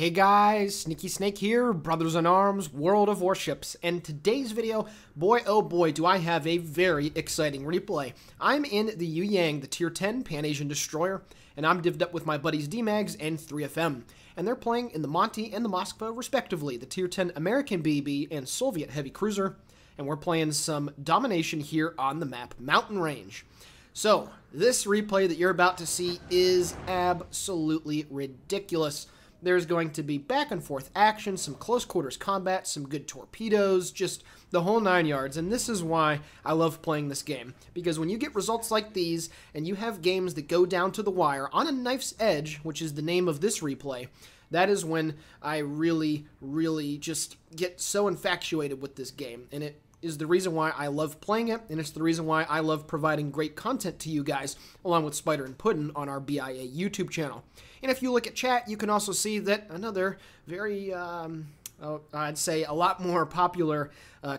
Hey guys, Sneaky Snake here, brothers in arms, World of Warships, and today's video, boy oh boy do I have a very exciting replay. I'm in the Yueyang, the tier 10 Pan-Asian destroyer, and I'm divvied up with my buddies D-Mags and 3FM, and they're playing in the Monty and the Moskva respectively, the tier 10 American BB and Soviet heavy cruiser, and we're playing some domination here on the map Mountain Range. So, this replay that you're about to see is absolutely ridiculous. There's going to be back and forth action, some close quarters combat, some good torpedoes, just the whole 9 yards. And this is why I love playing this game. Because when you get results like these, and you have games that go down to the wire on a knife's edge, which is the name of this replay, that is when I really just get so infatuated with this game. And it is the reason why I love playing it, and it's the reason why I love providing great content to you guys, along with Spider and Puddin on our BIA YouTube channel. And if you look at chat, you can also see that another very, I'd say a lot more popular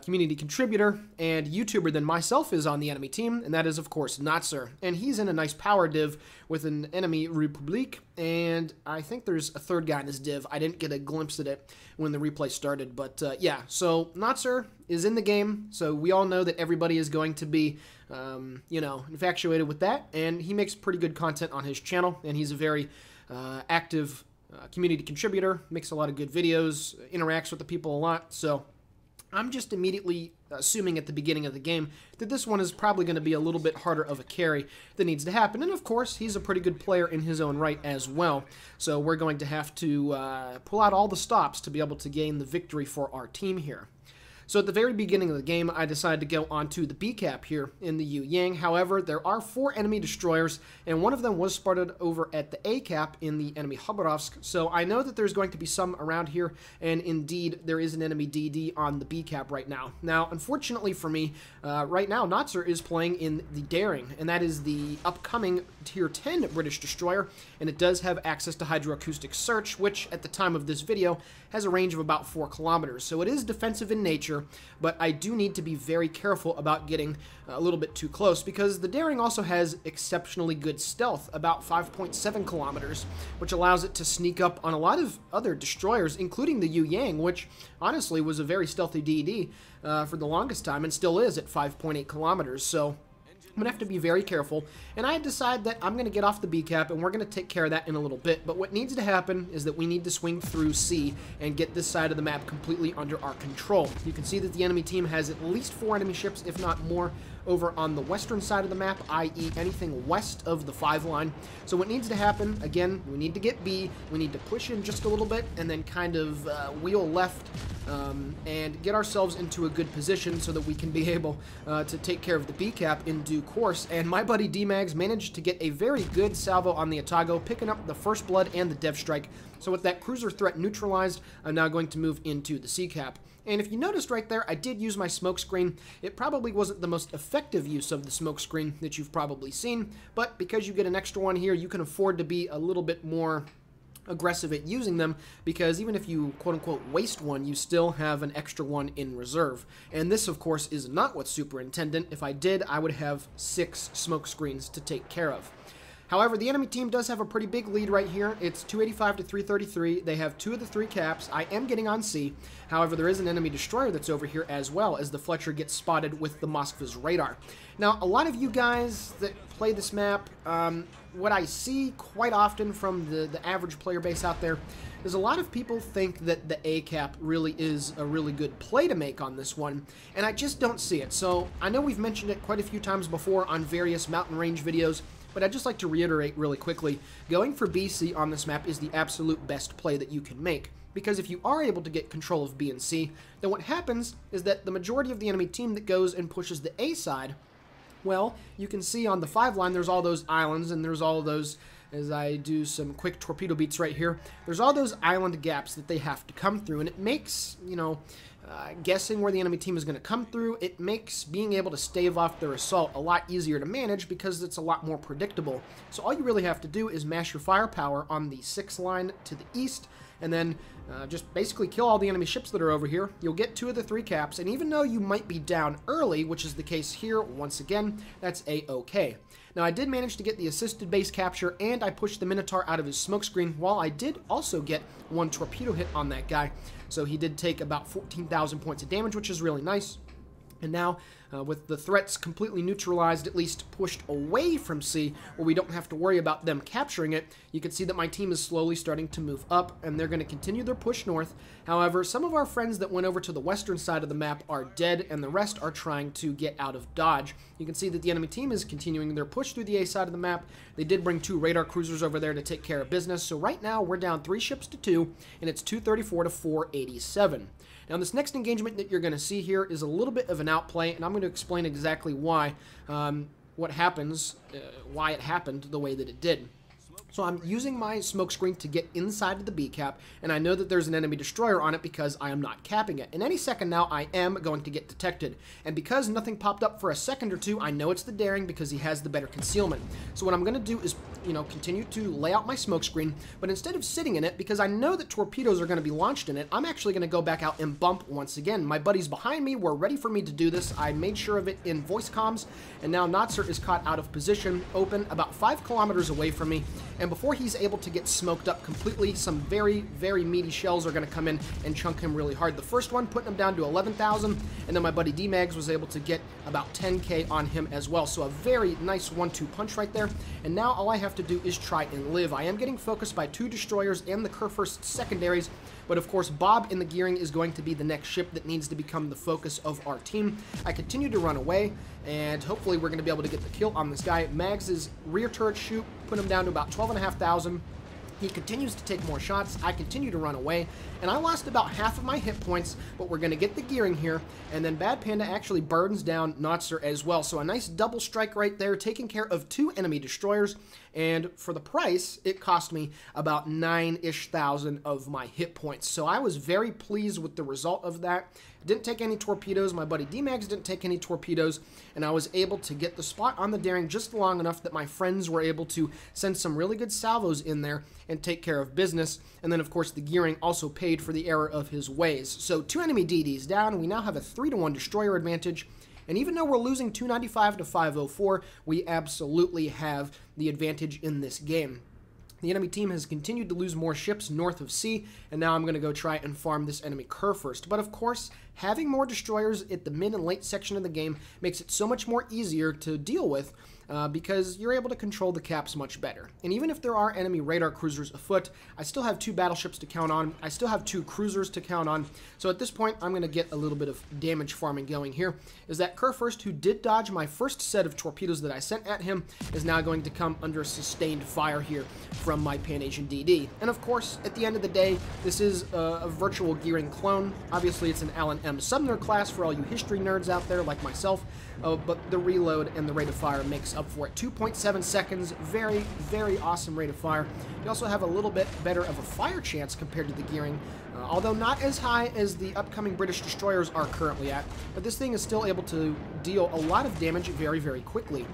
community contributor and YouTuber than myself is on the enemy team, and that is, of course, Notser. And he's in a nice power div with an enemy Republic, and I think there's a third guy in this div. I didn't get a glimpse at it when the replay started, but yeah, so Notser is in the game, so we all know that everybody is going to be, infatuated with that, and he makes pretty good content on his channel, and he's a very active community contributor, makes a lot of good videos, interacts with the people a lot, so I'm just immediately assuming at the beginning of the game that this one is probably going to be a little bit harder of a carry that needs to happen, and of course he's a pretty good player in his own right as well, so we're going to have to pull out all the stops to be able to gain the victory for our team here. So at the very beginning of the game, I decided to go onto the B cap here in the Yueyang. However, there are 4 enemy destroyers, and one of them was spotted over at the A cap in the enemy Khabarovsk. So I know that there's going to be some around here, and indeed there is an enemy DD on the B cap right now. Now, unfortunately for me, right now Notser is playing in the Daring, and that is the upcoming tier 10 British destroyer, and it does have access to hydroacoustic search, which at the time of this video has a range of about 4 kilometers. So it is defensive in nature, but I do need to be very careful about getting a little bit too close, because the Daring also has exceptionally good stealth, about 5.7 kilometers, which allows it to sneak up on a lot of other destroyers, including the Yueyang, which honestly was a very stealthy DD for the longest time, and still is at 5.8 kilometers, so I'm going to have to be very careful, and I decide that I'm going to get off the B cap, and we're going to take care of that in a little bit. But what needs to happen is that we need to swing through C and get this side of the map completely under our control. You can see that the enemy team has at least 4 enemy ships, if not more, over on the western side of the map, i.e. anything west of the 5 line. So what needs to happen, again, we need to get B, we need to push in just a little bit, and then kind of wheel left and get ourselves into a good position so that we can be able to take care of the B cap in due course. And my buddy D-Mags managed to get a very good salvo on the Atago, picking up the first blood and the dev strike. So with that cruiser threat neutralized, I'm now going to move into the C cap. And if you noticed right there, I did use my smoke screen. It probably wasn't the most effective use of the smoke screen that you've probably seen, but because you get an extra one here, you can afford to be a little bit more aggressive at using them, because even if you quote-unquote waste one, you still have an extra one in reserve. And this, of course, is not what's superintendent. If I did, I would have 6 smoke screens to take care of. However, the enemy team does have a pretty big lead right here. It's 285 to 333. They have 2 of the 3 caps. I am getting on C. However, there is an enemy destroyer that's over here as well, as the Fletcher gets spotted with the Moskva's radar. Now, a lot of you guys that play this map, what I see quite often from the average player base out there is a lot of people think that the A cap really is a really good play to make on this one, and I just don't see it. So I know we've mentioned it quite a few times before on various mountain range videos, but I'd just like to reiterate really quickly, going for BC on this map is the absolute best play that you can make. Because if you are able to get control of B and C, then what happens is that the majority of the enemy team that goes and pushes the A side, well, you can see on the 5 line there's all those islands, and there's all those, as I do some quick torpedo beats right here, there's all those island gaps that they have to come through, and it makes, guessing where the enemy team is going to come through, it makes being able to stave off their assault a lot easier to manage, because it's a lot more predictable. So all you really have to do is mash your firepower on the 6 line to the east, and then just basically kill all the enemy ships that are over here. You'll get 2 of the 3 caps, and even though you might be down early, which is the case here, once again, that's A-okay. Now, I did manage to get the assisted base capture, and I pushed the Minotaur out of his smokescreen, while I did also get 1 torpedo hit on that guy. So he did take about 14,000 points of damage, which is really nice. And now, with the threats completely neutralized, at least pushed away from C, where we don't have to worry about them capturing it, you can see that my team is slowly starting to move up, and they're going to continue their push north. However, some of our friends that went over to the western side of the map are dead, and the rest are trying to get out of dodge. You can see that the enemy team is continuing their push through the A side of the map. They did bring 2 radar cruisers over there to take care of business, so right now we're down 3 ships to 2, and it's 234 to 487. Now, this next engagement that you're going to see here is a little bit of an outplay, and I'm going to explain exactly why, what happens, why it happened the way that it did. So I'm using my smokescreen to get inside of the B cap, and I know that there's an enemy destroyer on it because I am not capping it. And any second now, I am going to get detected. And because nothing popped up for a second or two, I know it's the Daring because he has the better concealment. So what I'm going to do is, continue to lay out my smokescreen, but instead of sitting in it, because I know that torpedoes are going to be launched in it, I'm actually going to go back out and bump once again. My buddies behind me were ready for me to do this. I made sure of it in voice comms, and now Notser is caught out of position, open, about 5 kilometers away from me. And before he's able to get smoked up completely, some very, very meaty shells are going to come in and chunk him really hard. The first one, putting him down to 11,000, and then my buddy D-Mags was able to get about 10k on him as well. So a very nice 1-2 punch right there. And now all I have to do is try and live. I am getting focused by 2 destroyers and the Kurfürst secondaries, but of course Bob in the gearing is going to be the next ship that needs to become the focus of our team. I continue to run away, and hopefully we're going to be able to get the kill on this guy. Mags' rear turret shoot put him down to about 12,500. He continues to take more shots. I continue to run away, and I lost about half of my hit points, but we're going to get the gearing here, and then Bad Panda actually burns down Notser as well. So a nice double strike right there, taking care of 2 enemy destroyers, and for the price, it cost me about 9-ish thousand of my hit points. So I was very pleased with the result of that. Didn't take any torpedoes. My buddy D-Mags didn't take any torpedoes, and I was able to get the spot on the Daring just long enough that my friends were able to send some really good salvos in there and take care of business. And then, of course, the gearing also paid for the error of his ways. So 2 enemy DDs down. We now have a 3-to-1 destroyer advantage. And even though we're losing 295 to 504, we absolutely have the advantage in this game. The enemy team has continued to lose more ships north of C, and now I'm going to go try and farm this enemy Kurfürst. But of course, having more destroyers at the mid and late section of the game makes it so much more easier to deal with, because you're able to control the caps much better. And even if there are enemy radar cruisers afoot, I still have 2 battleships to count on. I still have 2 cruisers to count on. So at this point, I'm going to get a little bit of damage farming going here. Is that Kurfürst, who did dodge my first set of torpedoes that I sent at him, is now going to come under sustained fire here from my Pan-Asian DD. And of course, at the end of the day, this is a virtual gearing clone. Obviously, it's an Allen M. Sumner class for all you history nerds out there like myself, but the reload and the rate of fire makes up for it. 2.7 seconds, very, very awesome rate of fire. You also have a little bit better of a fire chance compared to the gearing, although not as high as the upcoming British destroyers are currently at, but this thing is still able to deal a lot of damage very, very quickly.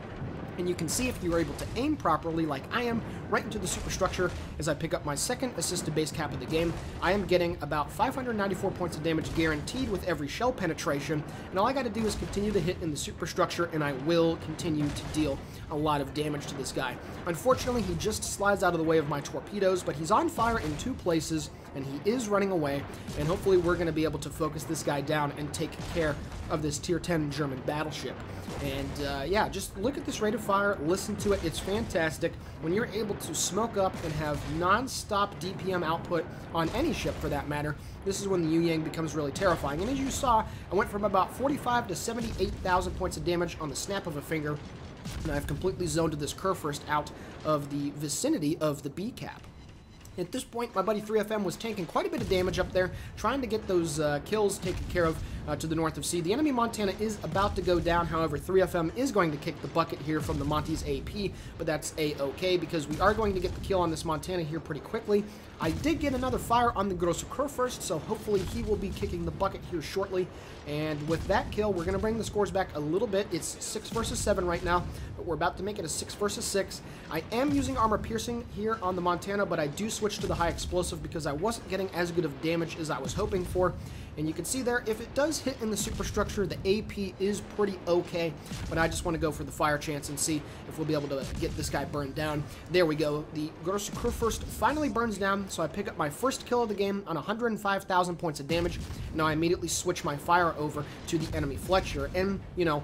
And you can see if you're able to aim properly, like I am, right into the superstructure as I pick up my second assisted base cap of the game. I am getting about 594 points of damage guaranteed with every shell penetration, and all I got to do is continue to hit in the superstructure, and I will continue to deal a lot of damage to this guy. Unfortunately, he just slides out of the way of my torpedoes, but he's on fire in 2 places, and he is running away, and hopefully we're going to be able to focus this guy down and take care of this tier 10 German battleship. And yeah, just look at this rate of fire, listen to it, it's fantastic. When you're able to smoke up and have non-stop DPM output on any ship for that matter, this is when the Yueyang becomes really terrifying. And as you saw, I went from about 45 to 78,000 points of damage on the snap of a finger, and I've completely zoned this Kurfürst out of the vicinity of the B cap. At this point, my buddy 3FM was tanking quite a bit of damage up there, trying to get those kills taken care of to the north of C. The enemy Montana is about to go down. However, 3FM is going to kick the bucket here from the Monty's AP, but that's A-okay because we are going to get the kill on this Montana here pretty quickly. I did get another fire on the Grosser first, so hopefully he will be kicking the bucket here shortly. And with that kill, we're going to bring the scores back a little bit. It's 6 versus 7 right now, but we're about to make it a 6 versus 6. I am using armor piercing here on the Montana, but I do switch to the high explosive because I wasn't getting as good of damage as I was hoping for. And you can see there, if it does hit in the superstructure, the AP is pretty okay, but I just want to go for the fire chance and see if we'll be able to get this guy burned down. There we go. The Grosser first finally burns down, so I pick up my first kill of the game on 105,000 points of damage. Now I immediately switch my fire over to the enemy Fletcher, and, you know,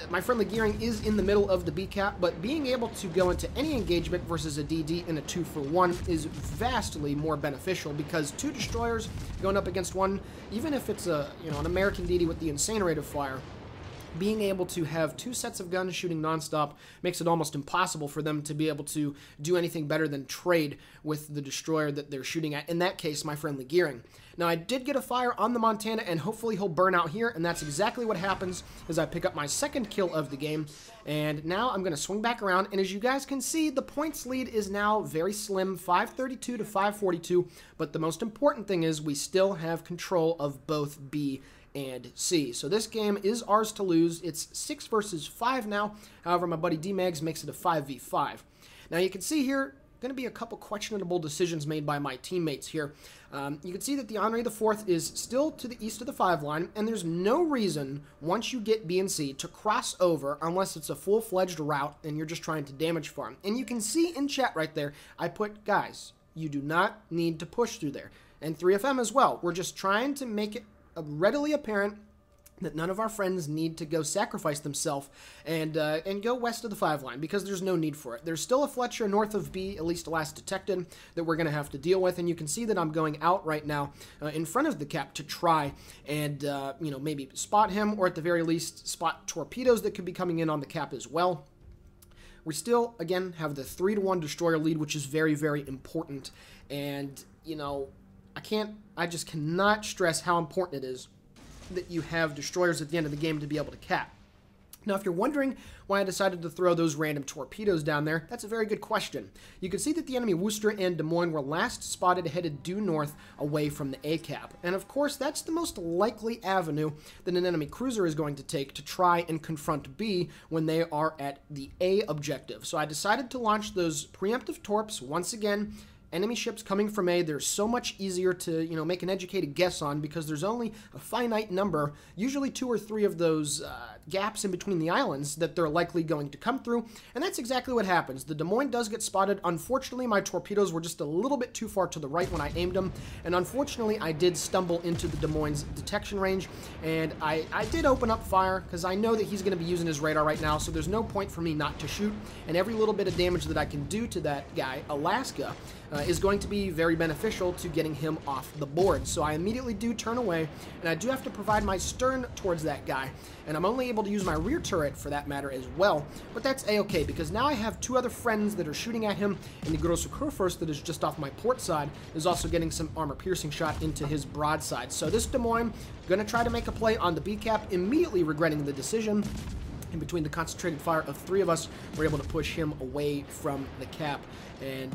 my friendly Yueyang is in the middle of the B cap, but being able to go into any engagement versus a DD in a 2-for-1 is vastly more beneficial because 2 destroyers going up against one, even if it's a, you know, an American DD with the incinerator fire, being able to have 2 sets of guns shooting nonstop makes it almost impossible for them to be able to do anything better than trade with the destroyer that they're shooting at. In that case, my friendly Yueyang. Now, I did get a fire on the Montana, and hopefully he'll burn out here, and that's exactly what happens as I pick up my second kill of the game. And now I'm going to swing back around, and as you guys can see, the points lead is now very slim, 532 to 542, but the most important thing is we still have control of both B and C. So this game is ours to lose. It's 6 versus 5 now. However, my buddy D-Mags makes it a 5v5. Now you can see here, going to be a couple questionable decisions made by my teammates here. You can see that the Henri IV is still to the east of the 5 line, and there's no reason, once you get B and C, to cross over unless it's a full-fledged route and you're just trying to damage farm. And you can see in chat right there, I put, guys, you do not need to push through there. And 3FM as well. We're just trying to make it readily apparent that none of our friends need to go sacrifice themselves and go west of the 5 line because there's no need for it. There's still a Fletcher north of B, at least last detected, that we're going to have to deal with, and you can see that I'm going out right now in front of the cap to try and, you know, maybe spot him or at the very least spot torpedoes that could be coming in on the cap as well. We still, again, have the 3-to-1 destroyer lead, which is very, very important, and, you know, I just cannot stress how important it is that you have destroyers at the end of the game to be able to cap. Now, if you're wondering why I decided to throw those random torpedoes down there, that's a very good question. You can see that the enemy Worcester and Des Moines were last spotted headed due north away from the A cap. And of course, that's the most likely avenue that an enemy cruiser is going to take to try and confront B when they are at the A objective. So I decided to launch those preemptive torps once again. Enemy ships coming from A, they're so much easier to, you know, make an educated guess on because there's only a finite number, usually 2 or 3 of those gaps in between the islands that they're likely going to come through, and that's exactly what happens. The Des Moines does get spotted. Unfortunately, my torpedoes were just a little bit too far to the right when I aimed them, and unfortunately, I did stumble into the Des Moines' detection range, and I did open up fire because I know that he's going to be using his radar right now, so there's no point for me not to shoot, and every little bit of damage that I can do to that guy, Alaska, is going to be very beneficial to getting him off the board. So I immediately do turn away, and I do have to provide my stern towards that guy, and I'm only able to use my rear turret for that matter as well, but that's a-okay because now I have 2 other friends that are shooting at him, and the Grosser first that is just off my port side is also getting some armor-piercing shot into his broadside. So this Des Moines going to try to make a play on the B cap, immediately regretting the decision. In between the concentrated fire of 3 of us, we're able to push him away from the cap. And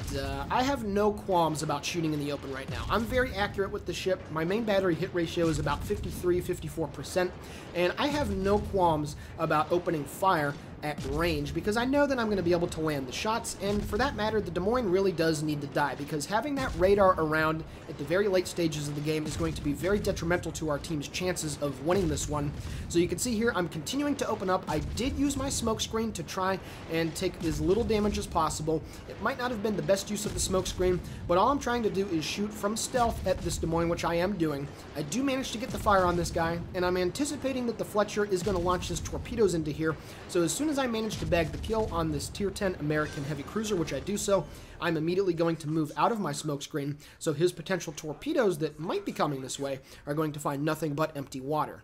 I have no qualms about shooting in the open right now. I'm very accurate with the ship. My main battery hit ratio is about 53-54%, and I have no qualms about opening fire at range because I know that I'm going to be able to land the shots, and for that matter, the Des Moines really does need to die because having that radar around at the very late stages of the game is going to be very detrimental to our team's chances of winning this one. So you can see here, I'm continuing to open up. I did use my smoke screen to try and take as little damage as possible. It might not have been the best use of the smoke screen, but all I'm trying to do is shoot from stealth at this Des Moines, which I am doing. I do manage to get the fire on this guy, and I'm anticipating that the Fletcher is going to launch his torpedoes into here, so as soon as I manage to bag the kill on this Tier 10 American heavy cruiser, which I do so, I'm immediately going to move out of my smoke screen, so his potential torpedoes that might be coming this way are going to find nothing but empty water.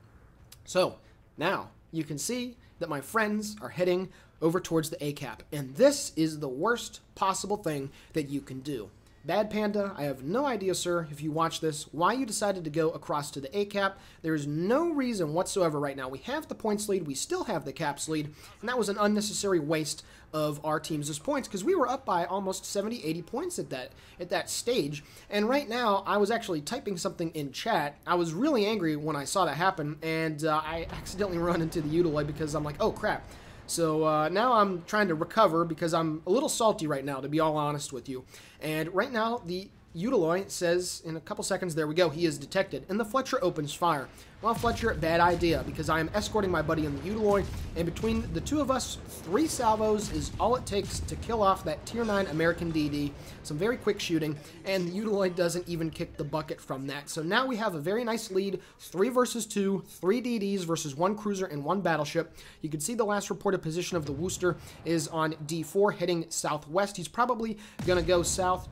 So, now, you can see that my friends are heading over towards the A cap, and this is the worst possible thing that you can do. Bad Panda, I have no idea, sir, if you watch this, why you decided to go across to the A cap. There is no reason whatsoever right now. We have the points lead, we still have the caps lead, and that was an unnecessary waste of our team's points because we were up by almost 70, 80 points at that stage. And right now, I was actually typing something in chat. I was really angry when I saw that happen, and I accidentally run into the Udaloy because I'm like, oh crap. So now I'm trying to recover because I'm a little salty right now, to be all honest with you. And right now, the Udaloy says in a couple seconds, there we go, he is detected. And the Fletcher opens fire. Well, Fletcher, bad idea, because I am escorting my buddy in the Udaloy, and between the two of us, 3 salvos is all it takes to kill off that Tier 9 American DD. Some very quick shooting, and the Udaloy doesn't even kick the bucket from that. So now we have a very nice lead, 3 versus 2, 3 DDs versus 1 cruiser and 1 battleship. You can see the last reported position of the Worcester is on D4, heading southwest. He's probably going to go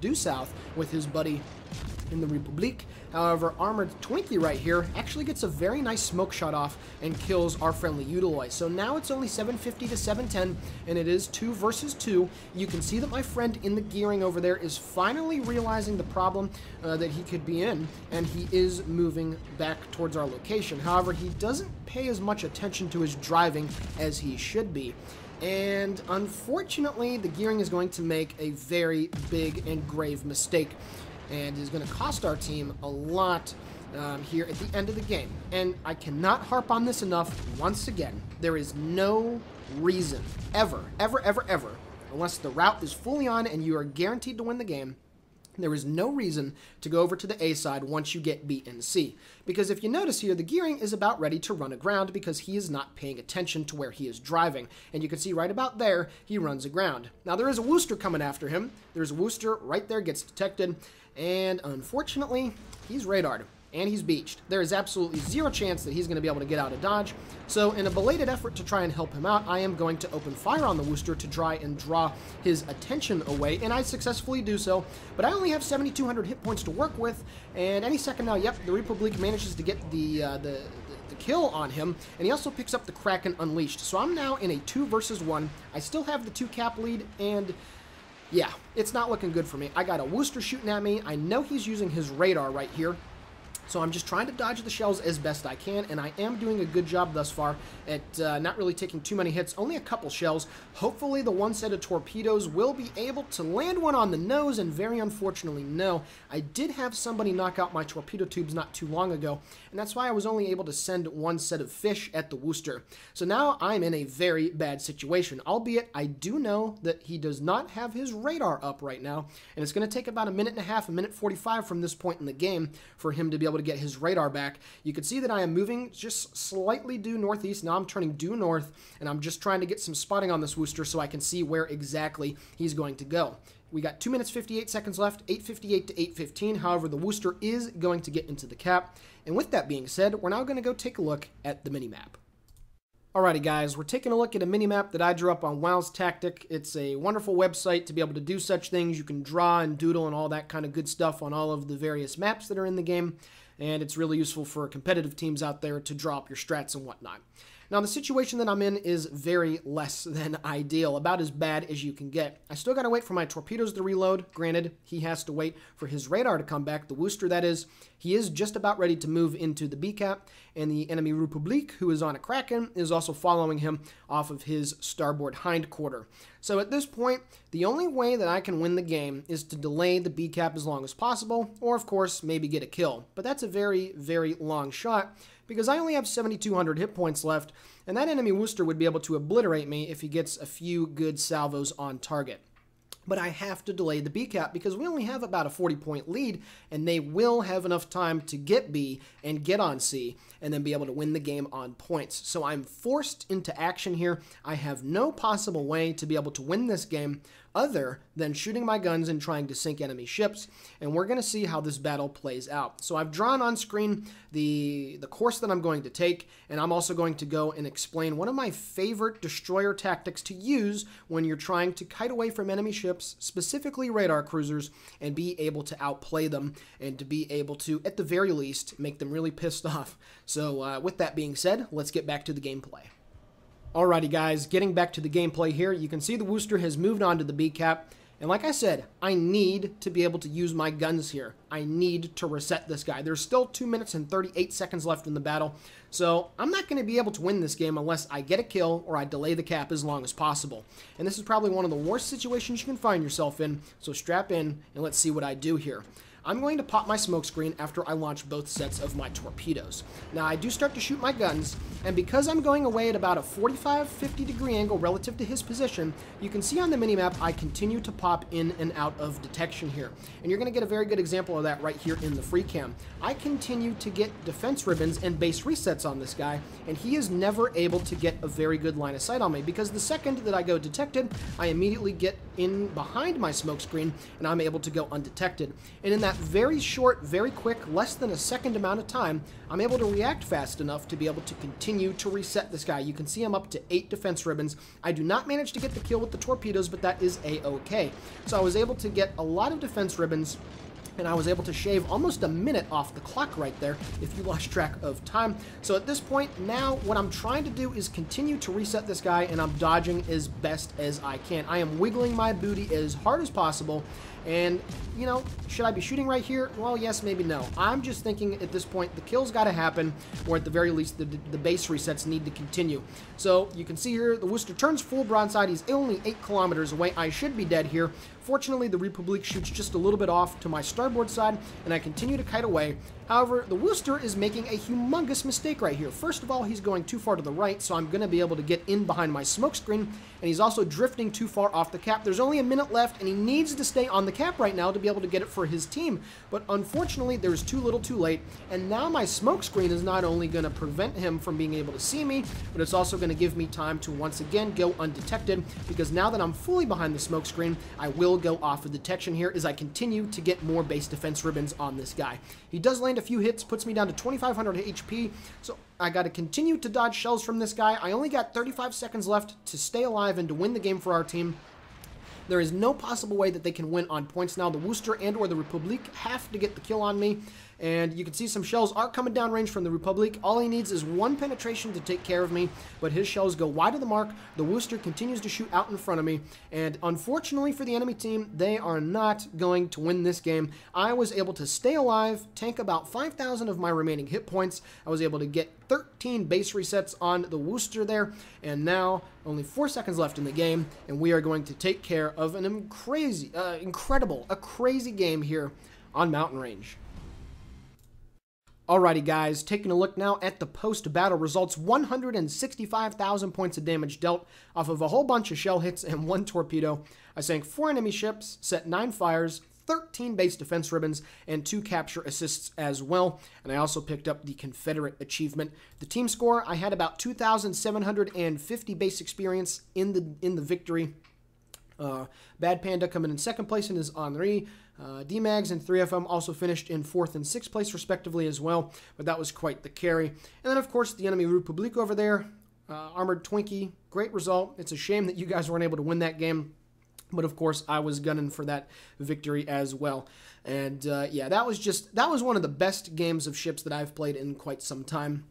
due south with his buddy in the Republique. However, Armored Twinkie right here actually gets a very nice smoke shot off and kills our friendly Udaloy. So now it's only 750 to 710, and it is 2 versus 2. You can see that my friend in the gearing over there is finally realizing the problem that he could be in, and he is moving back towards our location. However, he doesn't pay as much attention to his driving as he should be. And unfortunately, the gearing is going to make a very big and grave mistake, and is going to cost our team a lot here at the end of the game. And I cannot harp on this enough. Once again, there is no reason ever, unless the route is fully on and you are guaranteed to win the game, there is no reason to go over to the A side once you get B and C. Because if you notice here, the gearing is about ready to run aground because he is not paying attention to where he is driving. And you can see right about there, he runs aground. Now there is a Worcester coming after him. There's a Worcester right there, gets detected. And unfortunately, he's radared. And he's beached. There is absolutely zero chance that he's going to be able to get out of dodge. So in a belated effort to try and help him out, I am going to open fire on the Worcester to try and draw his attention away, and I successfully do so. But I only have 7,200 hit points to work with, and any second now, yep, the Republique manages to get the kill on him, and he also picks up the Kraken Unleashed. So I'm now in a 2 versus 1. I still have the 2 cap lead, and yeah, it's not looking good for me. I got a Worcester shooting at me. I know he's using his radar right here. So I'm just trying to dodge the shells as best I can, and I am doing a good job thus far at not really taking too many hits, only a couple shells. Hopefully the one set of torpedoes will be able to land one on the nose, and very unfortunately, no. I did have somebody knock out my torpedo tubes not too long ago, and that's why I was only able to send 1 set of fish at the Worcester. So now I'm in a very bad situation, albeit I do know that he does not have his radar up right now, and it's going to take about 1.5 minutes, 1:45 from this point in the game for him to be able to get his radar back. You can see that I am moving just slightly due northeast. Now I'm turning due north, and I'm just trying to get some spotting on this Worcester so I can see where exactly he's going to go. We got 2 minutes 58 seconds left, 8:58 to 8:15. However, the Worcester is going to get into the cap. And with that being said, we're now going to go take a look at the minimap. Alrighty guys, we're taking a look at a minimap that I drew up on Wow's Tactic. It's a wonderful website to be able to do such things. You can draw and doodle and all that kind of good stuff on all of the various maps that are in the game. And it's really useful for competitive teams out there to draw up your strats and whatnot. Now, the situation that I'm in is very less than ideal, about as bad as you can get. I still got to wait for my torpedoes to reload. Granted, he has to wait for his radar to come back, the Worcester that is. He is just about ready to move into the B-cap, and the enemy Republique, who is on a Kraken, is also following him off of his starboard hindquarter. So at this point, the only way that I can win the game is to delay the B-cap as long as possible, or of course, maybe get a kill. But that's a very, very long shot, because I only have 7,200 hit points left, and that enemy Worcester would be able to obliterate me if he gets a few good salvos on target. But I have to delay the B-cap because we only have about a 40-point lead, and they will have enough time to get B and get on C and then be able to win the game on points. So I'm forced into action here. I have no possible way to be able to win this game other than shooting my guns and trying to sink enemy ships, and we're going to see how this battle plays out. So I've drawn on screen the course that I'm going to take, and I'm also going to go and explain one of my favorite destroyer tactics to use when you're trying to kite away from enemy ships, specifically radar cruisers, and be able to outplay them and to be able to, at the very least, make them really pissed off. So with that being said, let's get back to the gameplay. Alrighty guys, getting back to the gameplay here, you can see the Worcester has moved on to the B-cap, And like I said, I need to be able to use my guns here. I need to reset this guy. There's still 2 minutes and 38 seconds left in the battle, so I'm not going to be able to win this game unless I get a kill or I delay the cap as long as possible. And this is probably one of the worst situations you can find yourself in, so strap in and let's see what I do here. I'm going to pop my smoke screen after I launch both sets of my torpedoes. Now, I do start to shoot my guns, and because I'm going away at about a 45-50 degree angle relative to his position, you can see on the minimap I continue to pop in and out of detection here. And you're going to get a very good example of that right here in the free cam. I continue to get defense ribbons and base resets on this guy, and he is never able to get a very good line of sight on me, because the second that I go detected, I immediately get in behind my smoke screen, and I'm able to go undetected. And in that very short, very quick, less than a second amount of time, I'm able to react fast enough to be able to continue to reset this guy. You can see I'm up to 8 defense ribbons. I do not manage to get the kill with the torpedoes, but that is a-okay. So I was able to get a lot of defense ribbons, and I was able to shave almost a minute off the clock right there if you lost track of time. So at this point, now what I'm trying to do is continue to reset this guy, and I'm dodging as best as I can. I am wiggling my booty as hard as possible, and, you know, should I be shooting right here? Well, yes, maybe no. I'm just thinking at this point, the kill's got to happen, or at the very least, the base resets need to continue. So you can see here, the Worcester turns full broadside. He's only 8 kilometers away. I should be dead here. Fortunately, the Republique shoots just a little bit off to my starboard side, and I continue to kite away. However, the Worcester is making a humongous mistake right here. First of all, he's going too far to the right, so I'm going to be able to get in behind my smoke screen, and he's also drifting too far off the cap. There's only a minute left, and he needs to stay on the cap right now to be able to get it for his team. But unfortunately, there's too little too late, and now my smoke screen is not only going to prevent him from being able to see me, but it's also going to give me time to once again go undetected, because now that I'm fully behind the smoke screen, I will go off of detection here as I continue to get more base defense ribbons on this guy. He does land a few hits, puts me down to 2,500 HP, so I got to continue to dodge shells from this guy. I only got 35 seconds left to stay alive and to win the game for our team. There is no possible way that they can win on points now. The Worcester and or the Republique have to get the kill on me. And you can see some shells are coming down range from the Republique. All he needs is 1 penetration to take care of me, but his shells go wide of the mark. The Worcester continues to shoot out in front of me, and unfortunately for the enemy team, they are not going to win this game. I was able to stay alive, tank about 5,000 of my remaining hit points. I was able to get 13 base resets on the Worcester there, and now only 4 seconds left in the game, and we are going to take care of an crazy game here on Mountain Range. Alrighty guys, taking a look now at the post-battle results. 165,000 points of damage dealt off of a whole bunch of shell hits and 1 torpedo. I sank 4 enemy ships, set 9 fires, 13 base defense ribbons, and 2 capture assists as well. And I also picked up the Confederate achievement. The team score, I had about 2,750 base experience in the victory. Bad Panda coming in 2nd place in his Henri. D-Mags and 3FM also finished in 4th and 6th place respectively as well, but that was quite the carry. And then of course the enemy Republique over there, Armored Twinkie, great result. It's a shame that you guys weren't able to win that game, but of course I was gunning for that victory as well. And yeah, that was one of the best games of ships that I've played in quite some time.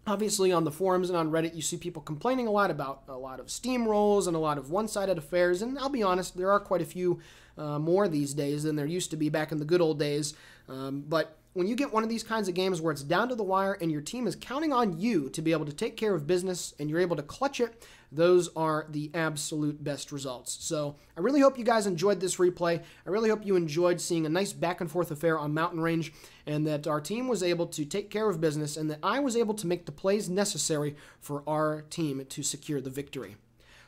Obviously, on the forums and on Reddit, you see people complaining a lot about a lot of steamrolls and a lot of one-sided affairs, and I'll be honest, there are quite a few more these days than there used to be back in the good old days. But when you get one of these kinds of games where it's down to the wire and your team is counting on you to be able to take care of business and you're able to clutch it, those are the absolute best results. So I really hope you guys enjoyed this replay. I really hope you enjoyed seeing a nice back and forth affair on Mountain Range, and that our team was able to take care of business and that I was able to make the plays necessary for our team to secure the victory.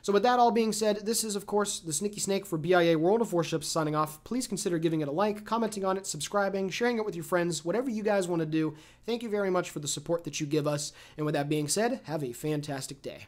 So with that all being said, this is, of course, the Sneaky Snake for BIA World of Warships signing off. Please consider giving it a like, commenting on it, subscribing, sharing it with your friends, whatever you guys want to do. Thank you very much for the support that you give us. And with that being said, have a fantastic day.